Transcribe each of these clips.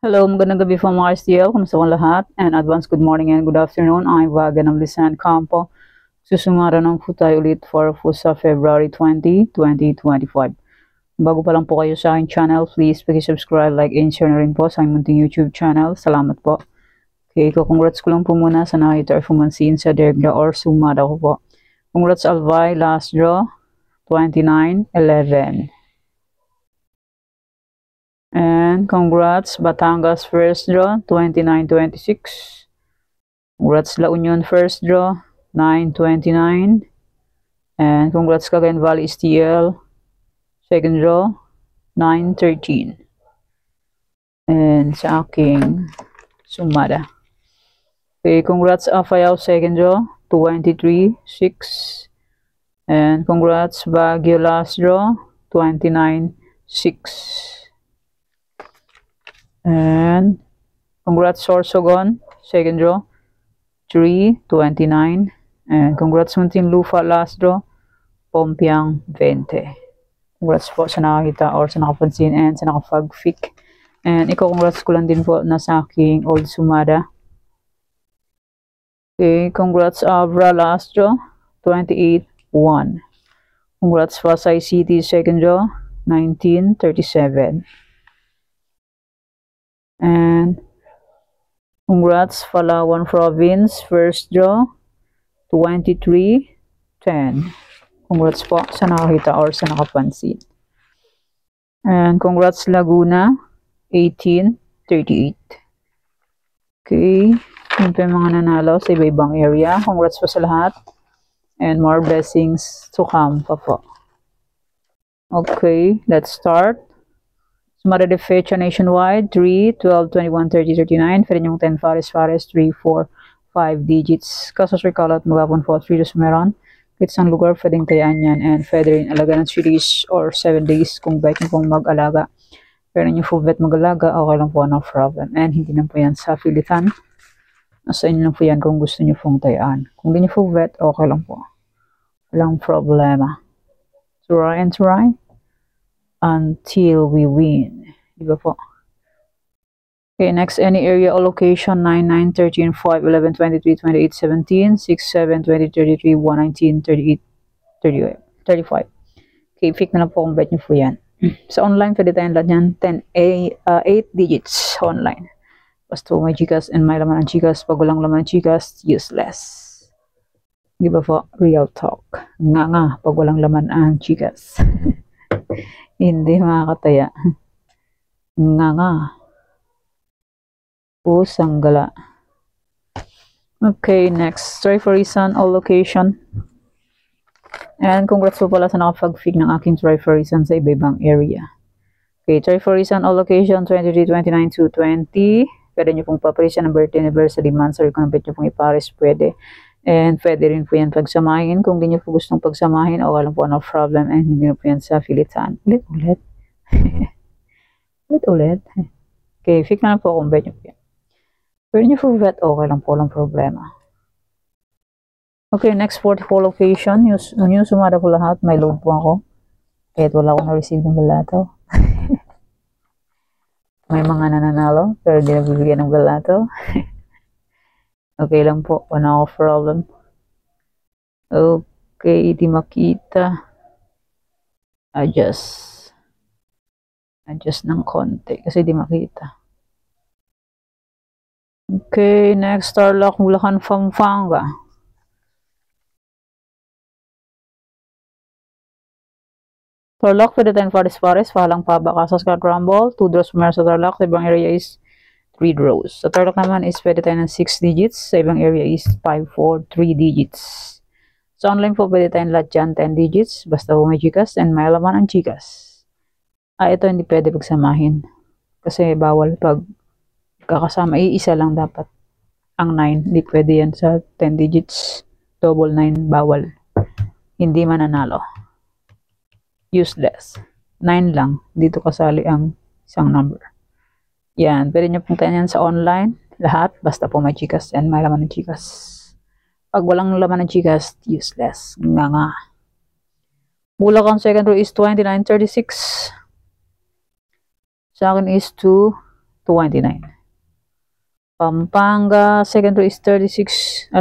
Hello, magandang gabi po mga STL. Kumusta kong lahat? And advance good morning and good afternoon. I'm Vaga ng Lisan Campo. Susumara ng po tayo ulit for sa February 20, 2025. Bago pa lang po kayo sa aking channel, please subscribe, like, and share na rin po sa aking munting YouTube channel. Salamat po. Okay, congrats ko lang po muna sa nakita or fumansin sa Dergla or Sumada ko po. Congrats Alvay, last draw, 29-11. And congrats Batangas first draw 29-26. Congrats La Union first draw 9-29. And congrats Cagayan Valley STL second draw 9-13. And sa aking Sumada. Okay, congrats Afayao second draw 23-6. And congrats Baguio last draw 29-6. And congrats Sorsogon, second draw, 3-29. And congrats Muntinlupa, last draw, Pompiang, 20. Congrats po sa nakakita or sa nakapansin and sa nakapag-fic. And congrats ko lang din po na sa aking old Sumada. Okay, congrats Abra, last draw, 28-1. Congrats Pasay City, second draw, 19-37. And congrats Palawan Province first draw 23-10. Congrats po sa nakakita or sa nakapansin. And congrats Laguna 18-38. Okay, yun po yung mga nanalo sa iba-ibang area. Congrats po sa lahat and more blessings to come pa po. Okay, let's start. Sumada de fecha nationwide 3, 12, 21, 30, 39. Pwede yung 10 Fares, 3, 4, 5 digits. Kasos recall out magapon po 3 dos meron. Kahit isang lugar pwedeng tayaan yan. And pwede rin alaga ng 3 days or 7 days kung bet nyo pong mag-alaga. Pero nyo full bet mag-alaga, okay lang po, no problem. And hindi lang po yan sa pilitan. Nasa inyo lang po yan kung gusto nyo pong tayaan. Kung di nyo full bet, okay lang po. Walang problema. Try and try until we win. Diba po? Okay, next, any area or location 9, 9, 13, 5, 11, 23, 28, 17, 6, 7, 20, 33, 1, 19, 38, 38, 35. Okay, pick na lang po kung bet nyo po yan. Sa online, pwede tayong lahat yan. 8 digits online. Basta may Gcash and may laman ng Gcash. Pag walang laman ng Gcash, useless. Diba po? Real talk. Nga, pag walang laman ang Gcash. Hindi makakataya. Nga. Pusang gala. Okay, next. Try for reason all location. And congrats po pala sa nakapag-fig ng aking try for reason sa iba-ibang area. Okay, try for reason all location 23, 29 to 20. Pwede nyo pong paparisya ng birthday anniversary month. Sorry, kung nabit nyo pong iparis, pwede. And pwede rin po yan pagsamahin. Kung di nyo po gustong pagsamahin, okay lang po, no problem. And hindi nyo po yan sa pilitan. Ulit. ulit. Okay, fix na lang po kung bet nyo po yan. Pwede nyo po bet, okay lang po, walang problema. Okay, next 44 location. Yung sumada ko lahat, may load po ako. Kahit wala akong na-receive ng balato. May mga nananalo, pero di nabibigyan ng balato. Okay lang po, wala akong problem. Okay, di makita. Adjust ng konti kasi di makita. Okay, next Starlock Bulacan Pampanga. Starlock, pwede tayong Fares, Falang Paba, Casas, Rumble, 2 draws sa Starlock, sa ibang area is 3 draws. Sa Tarlac naman is pwede tayo ng 6 digits. Sa ibang area is 5, 4, 3 digits. Sa online po pwede tayong lahat dyan 10 digits. Basta po may Gcash and may laman ang Gcash. Ito hindi pwede pagsamahin. Kasi bawal pag kakasama. Iisa lang dapat. Ang 9. Hindi pwede yan sa 10 digits. Double 9 bawal. Hindi mananalo. Useless. 9 lang. Dito kasali ang isang number. Yan, pwede nyo pong tayo yan sa online. Lahat, basta po may Gcash and may laman ng Gcash. Pag walang laman ng Gcash, useless. Nga. Bulacan second row is 29-36. Sa akin is 2, 29. Pampanga, second row is 3826.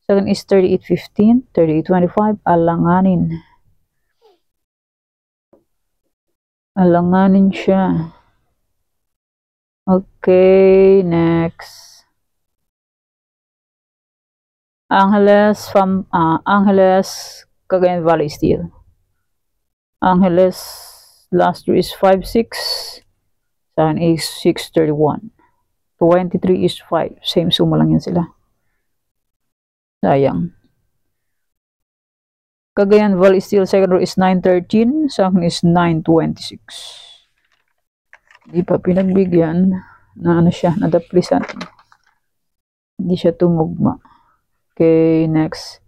Second is 3815, 3825. Alanganin. Alanganin siya. Okay, next. Angeles from Angeles, Cagayan Valley Steel. Angeles, last row is 56. Second is 631. 23 is 5. Same suma lang yan sila. Sayang. Cagayan Valley Steel, second row is 913. Second is 926. Di pa pinagbigyan na ano siya, nadaplisan. Hindi siya tumugma. Okay, next.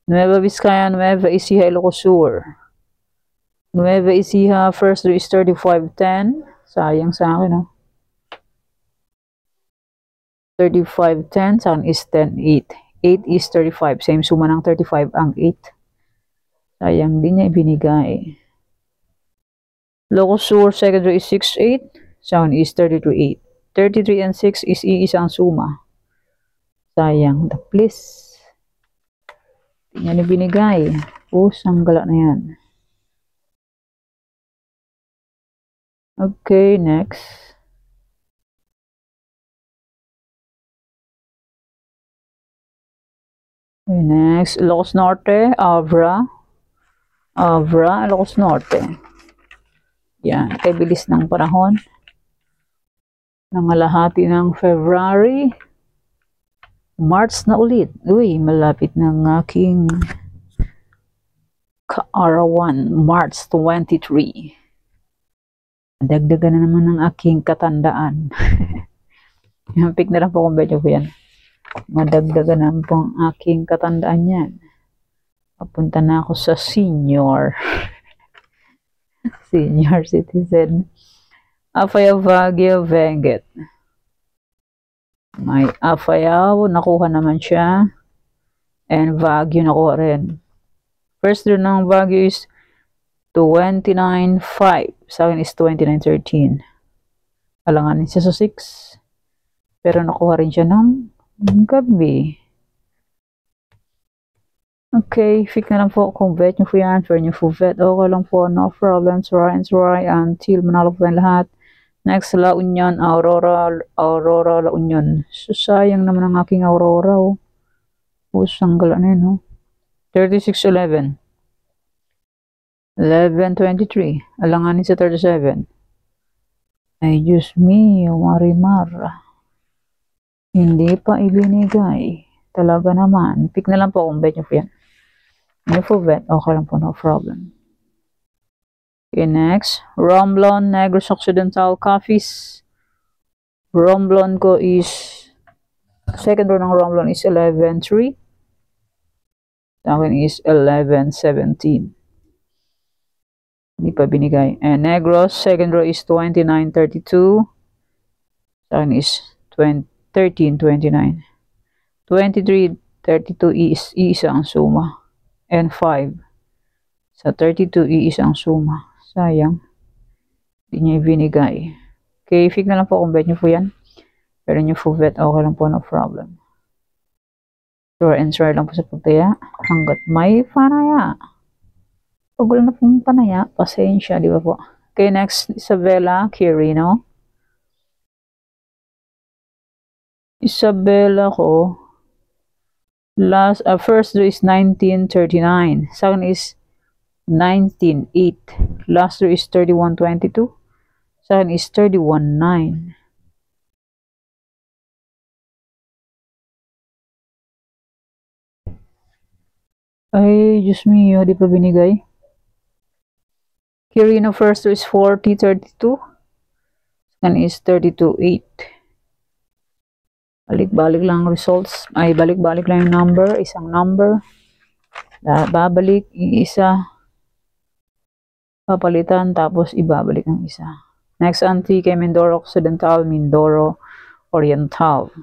Nueva Vizcaya, Nueva Ecija, Ilocos Sur. Nueva Ecija, first row is 3510. Sayang sa akin, no? 3510, second is 108. 8 is 35. Same suma ng 35 ang 8. Sayang, din niya ibinigay. Ilocos Sur, second row is 68. Second is 32.8. 33 and 6 is iisang suma. Sayang, the please. Hindi niya binigay. Pusang gala na yan. Okay, next. Okay, next. Ilocos Norte, Avra. Avra, Ilocos Norte. Yan, kay bilis ng panahon. Nangalahati ng February. March na ulit. Uy, malapit ng aking kaarawan. March 23. Dagdagan na naman ng aking katandaan. Pick na lang po kung medyo po yan. Madagdagan na po ang aking katandaan yan. Papunta na ako sa senior. Senior citizen. Apayao, Baguio, Benguet. May Apayao, nakuha naman siya. And Baguio, nakuha rin. First row ng Baguio is 29.5. Sa akin is 29.13. Alanganin siya sa 6. Pero nakuha rin siya ng gabi. Okay, pick na lang po kung bet nyo po yan. For nyo po bet, okay lang po. No problem. Try and try until manalo po tayong lahat. Next, La Union, Aurora, La Union. So, sayang naman ang aking Aurora. Oh. Pusang gala na yun. Oh. 36.11. 11.23. Alanganin sa 37. Ay, Diyos mio, Marimar. Hindi pa ibinigay. Talaga naman. Pick na lang po kung bet nyo po yan. Nyo po bet, okay lang po, no problem. Okay, next. Romblon, Negros Occidental, Coffees. Romblon ko is, second row ng Romblon is 11.3. Sa akin is 11.17. Hindi pa binigay. And Negros, second row is 29.32. Sa akin is 13.29. 23.32 is isa ang suma. And 5. Sa 32 iisang suma. Sayang. Hindi niya ibinigay. Okay, pick na lang po kung bet niyo po yan. Pero niyo po bet, okay lang po, no problem. Sure and sure lang po sa pagtaya. Hanggat may panaya. Pag wala na pong panaya, pasensya, di ba po? Okay, next, Isabela Quirino. Isabela ko. Last, first row is 19.39. Second is 19.8. Last row is 31.22. Second is 31.9. Ay, Diyos mio, di pa binigay. Quirino first row is 40.32. Second is 32.8. Balik-balik lang results. Ay, balik-balik lang yung number. Isang number. Babalik, isa. Papalitan, tapos ibabalik ang isa. Next, Antique, Mindoro Occidental, Mindoro Oriental.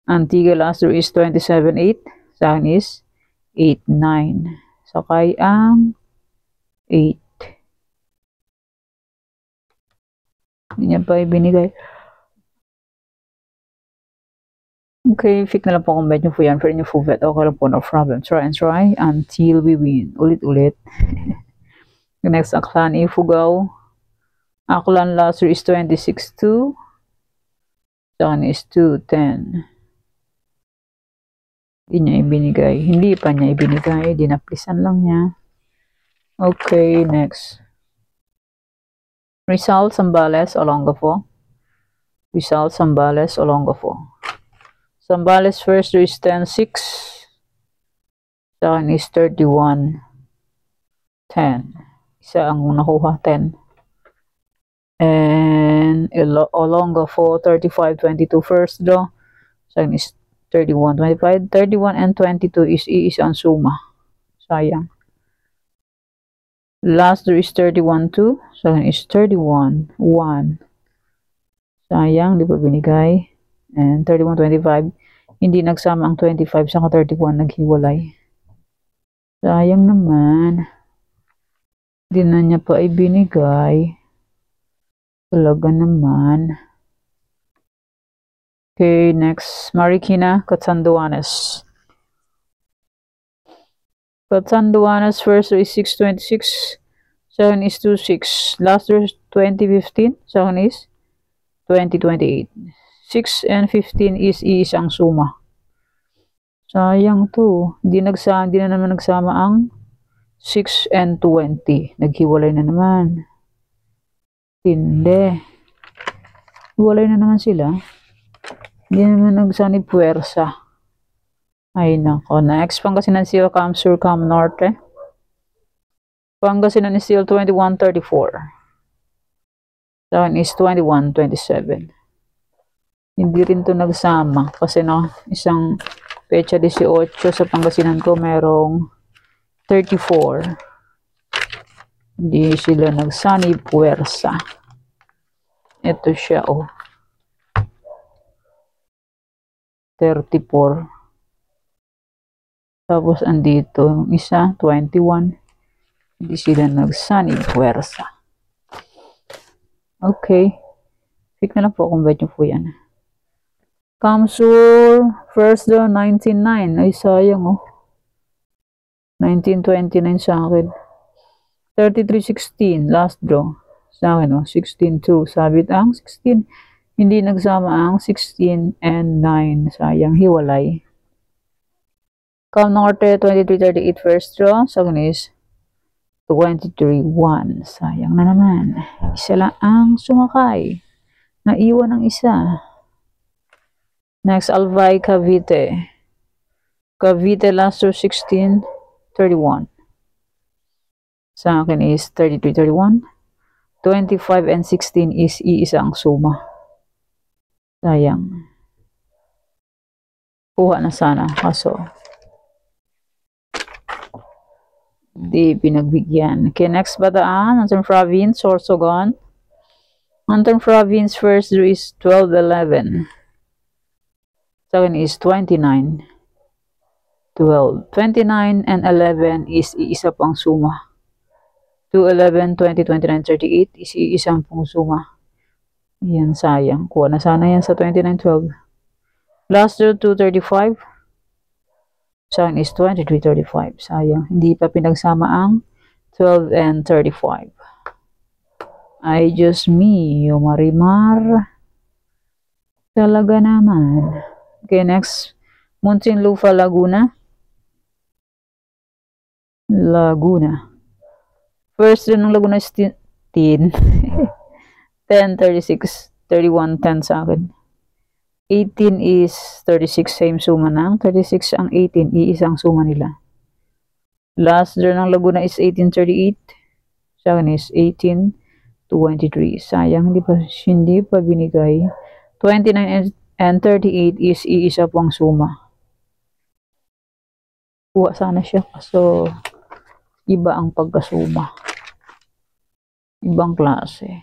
Antique, last row is 27.8. Sa akin is 8.9. Sakay ang 8. Hindi niya pa ibinigay. Okay, pick na lang po kung bet nyo po yan. For inyo full bet, okay lang po, no problem. Try and try until we win. Ulit-ulit. Next, Aklan Ifugao. Aklan last year is 26-2. Saan is 2-10. Hindi niya ibinigay. Hindi pa niya ibinigay. Dinaplisan lang niya. Okay, next. Rizal Zambales Olongapo. Rizal Zambales Olongapo. Zambales first is 10-6. Saan is 31-10. Isa ang nakuha, 10. And Olongapo 35-22 first draw. Saan is 31-25. 31 and 22 is iisa ang suma. Sayang. Last draw is 31-2. Saan is 31-1. Sayang, di pa binigay. And 31-25. Hindi nagsama ang 25 sa 31, naghiwalay. Sayang naman. Hindi na niya pa ibinigay. Talaga naman. Okay, next. Marikina Catanduanes. Catanduanes first is 6-26. Second is 2-6. Last year is 20-15. Second is 20-28. 6 and 15 is iisang suma. Sayang to. Hindi na naman nagsama ang 6 and 20. Naghiwalay na naman. Hindi. Hiwalay na naman sila. Hindi naman nagsanib puwersa. Ay nako. Next, Pangasinan Steel Cam Sur Cam Norte. Pangasinan Steel 21-34. Second is 21-27. Hindi rin to nagsama kasi no, isang pecha 18 sa Pangasinan ko merong 34. Hindi sila nagsanib puwersa. Ito siya, oh. 34. Tapos andito, isa, 21. Hindi sila nagsanib puwersa. Okay. Pick na lang po kung bet nyo po yan. Kamsur, first draw, 19-9. Ay, sayang, oh. 19-29 sa akin. 33-16, last draw. Sa akin, oh. 16-2. Sabit ang 16. Hindi nagsama ang 16 and 9. Sayang, hiwalay. Cam Norte, 23-38, first draw. Sa akin is 23-1. Sayang na naman. Isa lang ang sumakay. Naiwan ang isa. Next, Albay Cavite. Cavite last year 16-31. Sa akin is 33-31. 25 and 16 is iisang suma. Sayang. Kuha na sana. Kaso, di pinagbigyan. Okay, next Bataan. Anthem Province, Sorsogon. Anthem Province first draw is 12-11. Second is 29. 12. 29 and 11 is iisa pang suma. 2-11, 20, 29, 38 is iisang pang suma. Yan, sayang. Kuha na sana yan sa 29-12. Last draw, 2-35. Second is 23-35. Sayang. Hindi pa pinagsama ang 12 and 35. Ay, Diyos mio, Marimar. Talaga naman. Okay, next. Muntinlupa, Laguna. Laguna. First din ng Laguna is 10. 10-36. 31-10 sa akin. 18 is 36. Same suma na. 36 ang 18. Iisang suma nila. Last din ng Laguna is 18-38. Sa akin is 18-23. Sayang, hindi pa binigay. 29 and 38 is iisa pang suma. Kuha sana siya. So, iba ang pagkasuma. Ibang klase.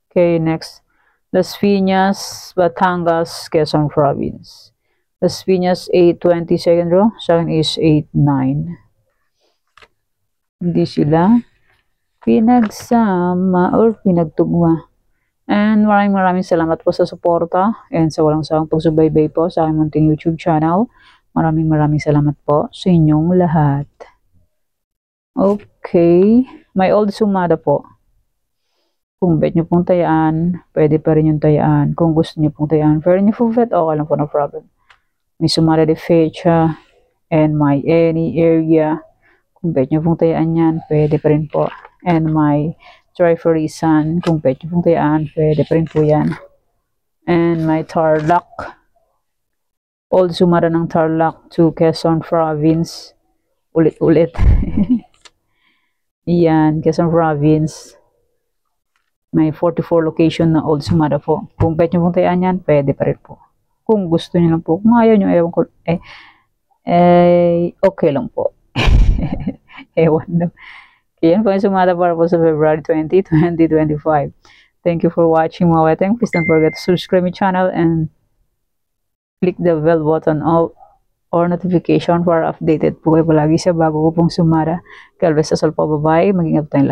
Okay, next. Las Piñas, Batangas, Quezon Province. Las Piñas, 8-20 second row. Sa akin is 8-9. Hindi sila pinagsama or pinagtugma. And maraming salamat po sa suporta and sa walang sawang pagsubaybay po sa aking munting YouTube channel. Maraming salamat po sa inyong lahat. Okay, may old sumada po. Kung bet nyo pong tayaan, pwede pa rin yung tayaan. Kung gusto nyo pong tayaan, pwede nyo po bet, okay lang po, no problem. May sumada de fecha and my any area. Kung bet nyo pong tayaan yan, pwede pa rin po. And my try for reason, kung bet nyo pong tayaan, pwede pa rin po yan. And my Tarlac. Old sumada ng Tarlac to Quezon Province. Ulit-ulit. Yan, Quezon Province. May 44 location na old sumada po. Kung bet nyo pong tayaan yan, pwede pa rin po. Kung gusto nyo lang po. Kung ayaw nyo, ewan ko. Okay lang po. Ewan lang. Kaya yan po yung sumada para po sa February 20, 2025. Thank you for watching mga weteng. Please don't forget to subscribe my channel and click the bell button or notification para updated po kayo palagi sa bago ko pong sumada. Kalbes sa sol po, bye-bye. Mag-ingat tayong lahat.